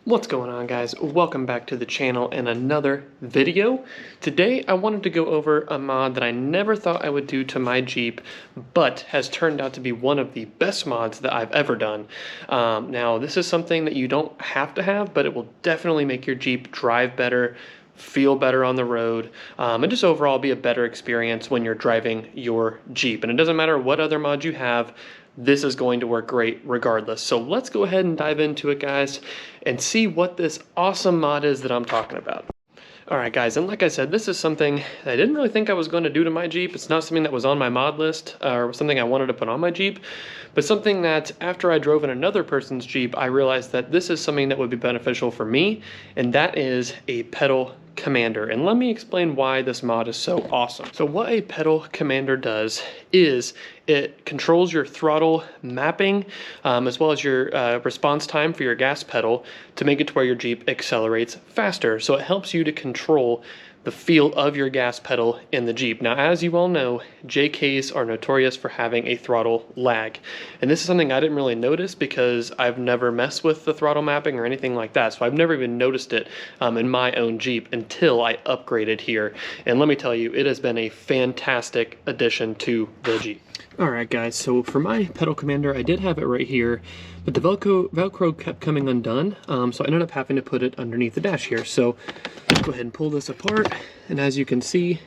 What's going on, guys? Welcome back to the channel and another video. Today I wanted to go over a mod that I never thought I would do to my Jeep, but has turned out to be one of the best mods that I've ever done. Now this is something that you don't have to have, but it will definitely make your Jeep drive better, feel better on the road, and just overall be a better experience when you're driving your Jeep. And it doesn't matter what other mods you have, this is going to work great regardless. So let's go ahead and dive into it, guys, and see what this awesome mod is that I'm talking about. Alright guys, and like I said, this is something that I didn't really think I was going to do to my Jeep. It's not something that was on my mod list or something I wanted to put on my Jeep, but something that after I drove in another person's Jeep, I realized that this is something that would be beneficial for me, and that is a pedal commander. And let me explain why this mod is so awesome. So what a pedal commander does is it controls your throttle mapping as well as your response time for your gas pedal to make it to where your Jeep accelerates faster. So it helps you to control the feel of your gas pedal in the Jeep. Now, as you all know, JKs are notorious for having a throttle lag. And this is something I didn't really notice because I've never messed with the throttle mapping or anything like that. So I've never even noticed it in my own Jeep until I upgraded here. And let me tell you, it has been a fantastic addition to the Jeep. Alright guys, so for my pedal commander, I did have it right here, but the Velcro kept coming undone, so I ended up having to put it underneath the dash here. So let's go ahead and pull this apart, and as you can see,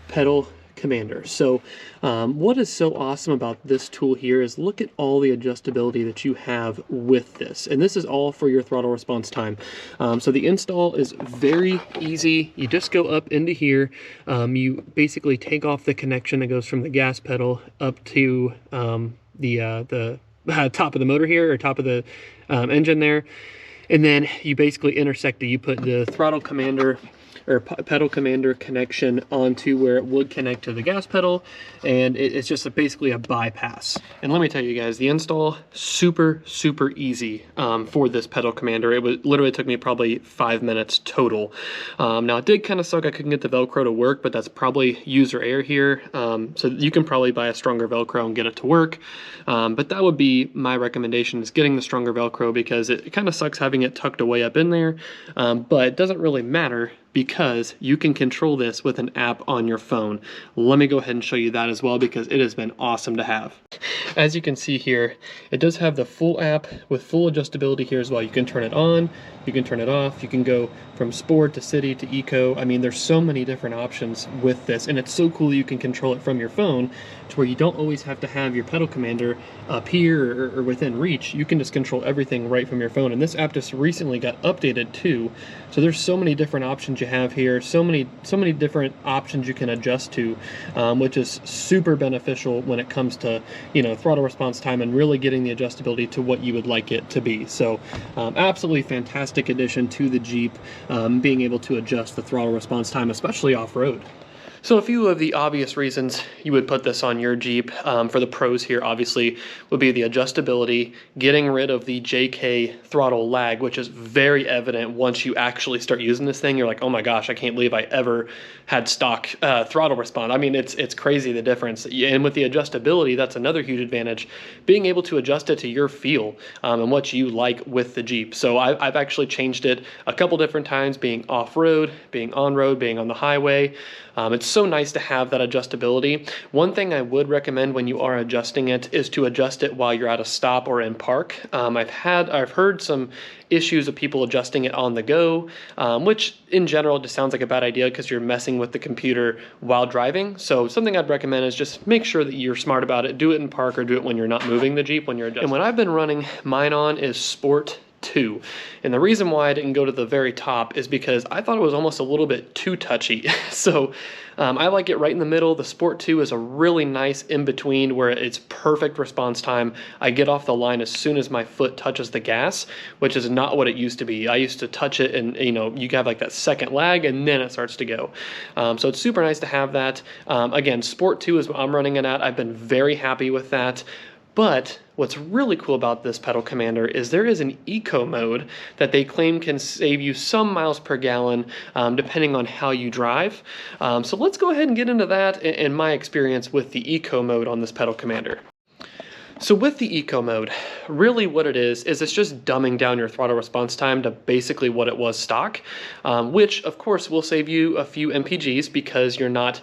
pedal commander. So what is so awesome about this tool here is look at all the adjustability that you have with this, and this is all for your throttle response time. So the install is very easy. You just go up into here, you basically take off the connection that goes from the gas pedal up to the top of the motor here, or top of the engine there, and then you basically intersect it. You put the throttle commander or pedal commander connection onto where it would connect to the gas pedal, and it's just basically a bypass. And let me tell you guys, the install super easy for this pedal commander. It literally took me probably 5 minutes total. Now it did kind of suck I couldn't get the Velcro to work, but that's probably user error here. So you can probably buy a stronger Velcro and get it to work, but that would be my recommendation, is getting the stronger Velcro, because it kind of sucks having it tucked away up in there, but it doesn't really matter because you can control this with an app on your phone. Let me go ahead and show you that as well, because it has been awesome to have. As you can see here, it does have the full app with full adjustability here as well. You can turn it on, you can turn it off, you can go from sport to city to eco. I mean, there's so many different options with this, and it's so cool you can control it from your phone to where you don't always have to have your pedal commander up here or within reach. You can just control everything right from your phone, and this app just recently got updated too. So there's so many different options you have here, so many different options you can adjust to, which is super beneficial when it comes to, you know, throttle response time and really getting the adjustability to what you would like it to be. So absolutely fantastic addition to the Jeep, being able to adjust the throttle response time, especially off-road. So a few of the obvious reasons you would put this on your Jeep, for the pros here obviously, would be the adjustability, getting rid of the JK throttle lag, which is very evident once you actually start using this thing. You're like, oh my gosh, I can't believe I ever had stock throttle response. I mean, it's crazy the difference. And with the adjustability, that's another huge advantage, being able to adjust it to your feel and what you like with the Jeep. So I've actually changed it a couple different times, being off-road, being on-road, being on the highway. It's so nice to have that adjustability. One thing I would recommend when you are adjusting it is to adjust it while you're at a stop or in park. I've heard some issues of people adjusting it on the go, which in general just sounds like a bad idea because you're messing with the computer while driving. So something I'd recommend is just make sure that you're smart about it. Do it in park or do it when you're not moving the Jeep, when you're adjusting. And what I've been running mine on is Sport 2. And the reason why I didn't go to the very top is because I thought it was almost a little bit too touchy. So I like it right in the middle. The Sport 2 is a really nice in-between where it's perfect response time. I get off the line as soon as my foot touches the gas, which is not what it used to be. I used to touch it and, you know, you have like that second lag and then it starts to go. So it's super nice to have that. Again, Sport 2 is what I'm running it at. I've been very happy with that. But what's really cool about this pedal commander is there is an eco mode that they claim can save you some miles per gallon depending on how you drive. So let's go ahead and get into that and my experience with the eco mode on this pedal commander. So with the eco mode, really what it is it's just dumbing down your throttle response time to basically what it was stock, which of course will save you a few mpgs because you're not,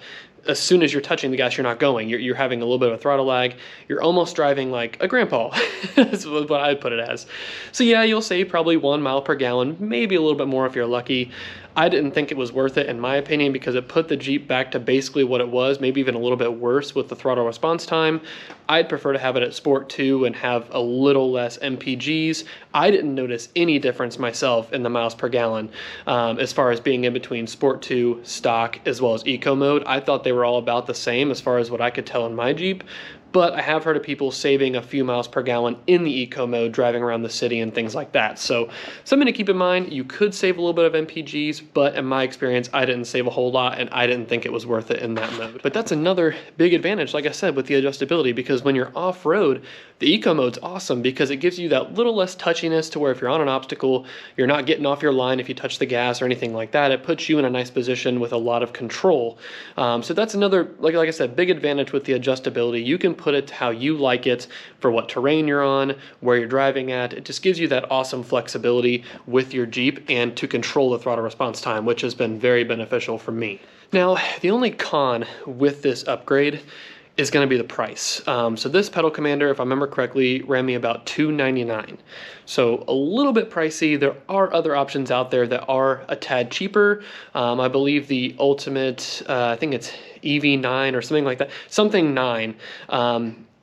as soon as you're touching the gas, you're not going. You're having a little bit of a throttle lag. You're almost driving like a grandpa, is what I'd put it as. So yeah, you'll save probably 1 mile per gallon, maybe a little bit more if you're lucky. I didn't think it was worth it in my opinion because it put the Jeep back to basically what it was, maybe even a little bit worse with the throttle response time. I'd prefer to have it at Sport 2 and have a little less MPGs. I didn't notice any difference myself in the miles per gallon as far as being in between Sport 2, stock, as well as eco mode. I thought they were all about the same as far as what I could tell in my Jeep. But I have heard of people saving a few miles per gallon in the eco mode, driving around the city and things like that. So something to keep in mind, you could save a little bit of MPGs, but in my experience, I didn't save a whole lot and I didn't think it was worth it in that mode. But that's another big advantage, like I said, with the adjustability, because when you're off-road, the eco mode's awesome because it gives you that little less touchiness to where if you're on an obstacle, you're not getting off your line if you touch the gas or anything like that. It puts you in a nice position with a lot of control. So that's another, like I said, big advantage with the adjustability. You can put it to how you like it for what terrain you're on, where you're driving at. It just gives you that awesome flexibility with your Jeep and to control the throttle response time, which has been very beneficial for me. Now, the only con with this upgrade is going to be the price. So this pedal commander, if I remember correctly, ran me about $299. So a little bit pricey. There are other options out there that are a tad cheaper. I believe the Ultimate, I think it's EV9 or something like that, something 9.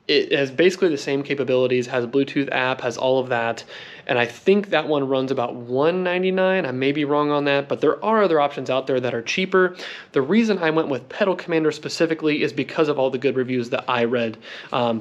It has basically the same capabilities, has a Bluetooth app, has all of that. And I think that one runs about $199. I may be wrong on that, but there are other options out there that are cheaper. The reason I went with Pedal Commander specifically is because of all the good reviews that I read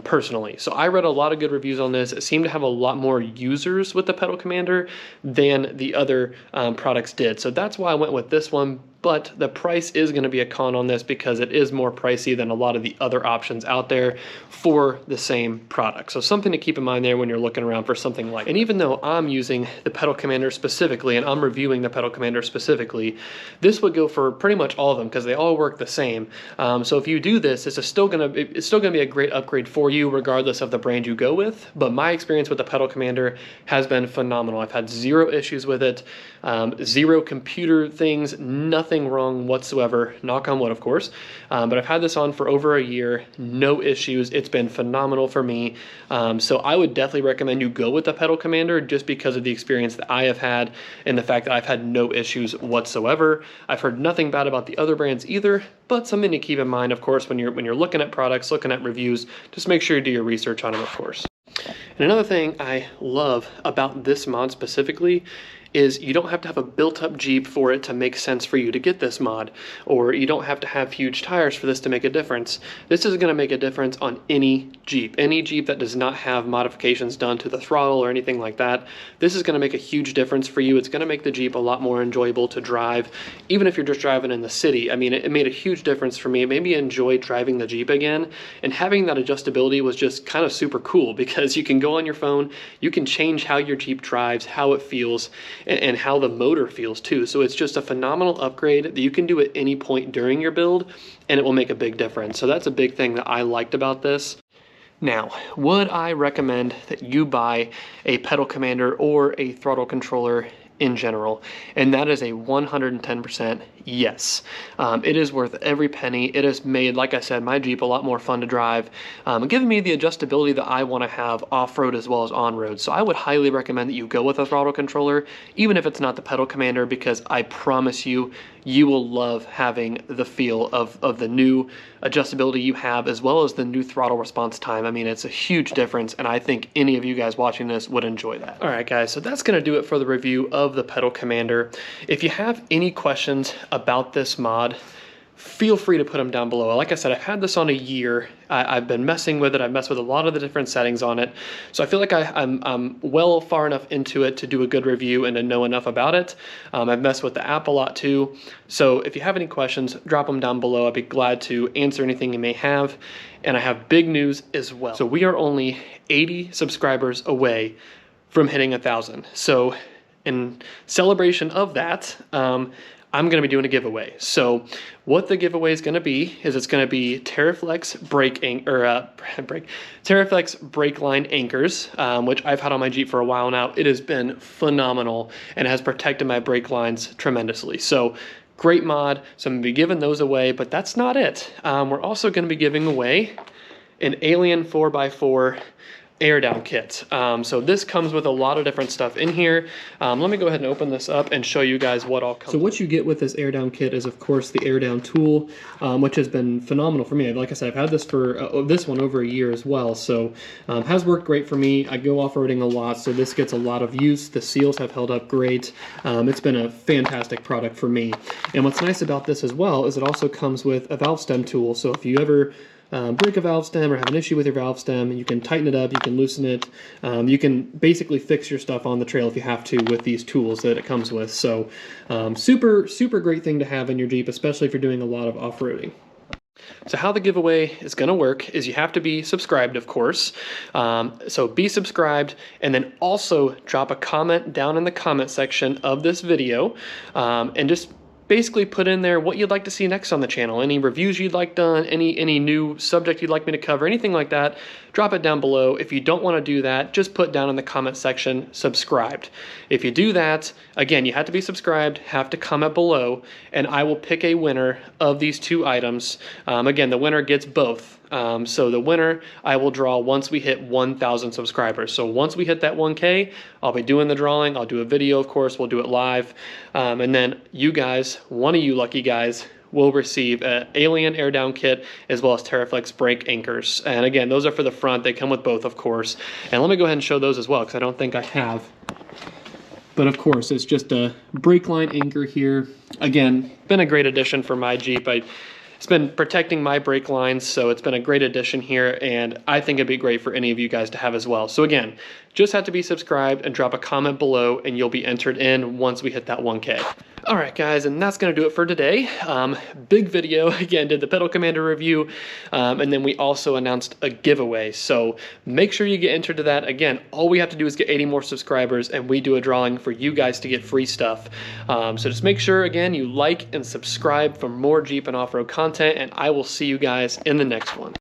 personally. So I read a lot of good reviews on this. It seemed to have a lot more users with the Pedal Commander than the other products did. So that's why I went with this one. But the price is going to be a con on this because it is more pricey than a lot of the other options out there for the same product. So something to keep in mind there when you're looking around for something like. And even though I'm using the Pedal Commander specifically and I'm reviewing the Pedal Commander specifically, this would go for pretty much all of them because they all work the same. So if you do this, it's still going to be a great upgrade for you regardless of the brand you go with. But my experience with the Pedal Commander has been phenomenal. I've had zero issues with it, zero computer things, nothing wrong whatsoever, knock on wood of course, but I've had this on for over a year, no issues. It's been phenomenal for me. So I would definitely recommend you go with the Pedal Commander just because of the experience that I have had and the fact that I've had no issues whatsoever. I've heard nothing bad about the other brands either, but something to keep in mind of course when you're looking at products, looking at reviews, just make sure you do your research on them of course. And another thing I love about this mod specifically is you don't have to have a built-up Jeep for it to make sense for you to get this mod, or you don't have to have huge tires for this to make a difference. This is going to make a difference on any Jeep that does not have modifications done to the throttle or anything like that. This is going to make a huge difference for you. It's going to make the Jeep a lot more enjoyable to drive, even if you're just driving in the city. I mean, it made a huge difference for me. It made me enjoy driving the Jeep again, and having that adjustability was just kind of super cool because you can go on your phone, you can change how your Jeep drives, how it feels, and how the motor feels too. So it's just a phenomenal upgrade that you can do at any point during your build and it will make a big difference. So that's a big thing that I liked about this. Now, would I recommend that you buy a Pedal Commander or a throttle controller in general? And that is a 110% yes. It is worth every penny. It has made, like I said, my Jeep a lot more fun to drive, giving me the adjustability that I want to have off-road as well as on-road. So I would highly recommend that you go with a throttle controller, even if it's not the Pedal Commander, because I promise you, you will love having the feel of the new adjustability you have, as well as the new throttle response time. I mean, it's a huge difference, and I think any of you guys watching this would enjoy that. All right, guys, so that's going to do it for the review of the Pedal Commander. If you have any questions about this mod, feel free to put them down below. Like I said, I've had this on a year. I've been messing with it. I've messed with a lot of the different settings on it. So I feel like I'm well far enough into it to do a good review and to know enough about it. I've messed with the app a lot too. So if you have any questions, drop them down below. I'd be glad to answer anything you may have. And I have big news as well. So we are only 80 subscribers away from hitting 1,000. So in celebration of that, I'm going to be doing a giveaway. So what the giveaway is going to be is it's going to be TerraFlex TerraFlex brake line anchors, which I've had on my Jeep for a while now. It has been phenomenal and has protected my brake lines tremendously. So great mod. So I'm going to be giving those away, but that's not it. We're also going to be giving away an Alien 4x4 air down kit. So this comes with a lot of different stuff in here. Let me go ahead and open this up and show you guys what all comes. So what you get with this air down kit is, of course, the air down tool, which has been phenomenal for me. Like I said, I've had this for this one over a year as well, so has worked great for me. I go off-roading a lot, so this gets a lot of use. The seals have held up great. It's been a fantastic product for me. And what's nice about this as well is it also comes with a valve stem tool. So if you ever break a valve stem or have an issue with your valve stem, you can tighten it up, you can loosen it, you can basically fix your stuff on the trail if you have to with these tools that it comes with. So super great thing to have in your Jeep, especially if you're doing a lot of off-roading. So how the giveaway is going to work is you have to be subscribed, of course. So be subscribed, and then also drop a comment down in the comment section of this video, and just basically put in there what you'd like to see next on the channel, any reviews you'd like done, any new subject you'd like me to cover, anything like that. Drop it down below. If you don't want to do that, just put down in the comment section subscribed. If you do that, again, you have to be subscribed, have to comment below, and I will pick a winner of these two items. Again, the winner gets both. So the winner I will draw once we hit 1,000 subscribers. So once we hit that 1K, I'll be doing the drawing. I'll do a video, of course. We'll do it live. And then you guys, one of you lucky guys, will receive an Alien air down kit as well as TerraFlex brake anchors. And again, those are for the front. They come with both, of course. And let me go ahead and show those as well, because I don't think I have. But of course, it's just a brake line anchor here. Again, been a great addition for my Jeep. It's been protecting my brake lines, so it's been a great addition here, and I think it'd be great for any of you guys to have as well. So again, just have to be subscribed and drop a comment below, and you'll be entered in once we hit that 1K. All right, guys, and that's going to do it for today. Big video. Again, did the Pedal Commander review, and then we also announced a giveaway. So make sure you get entered to that. Again, all we have to do is get 80 more subscribers, and we do a drawing for you guys to get free stuff. So just make sure, again, you like and subscribe for more Jeep and off-road content, and I will see you guys in the next one.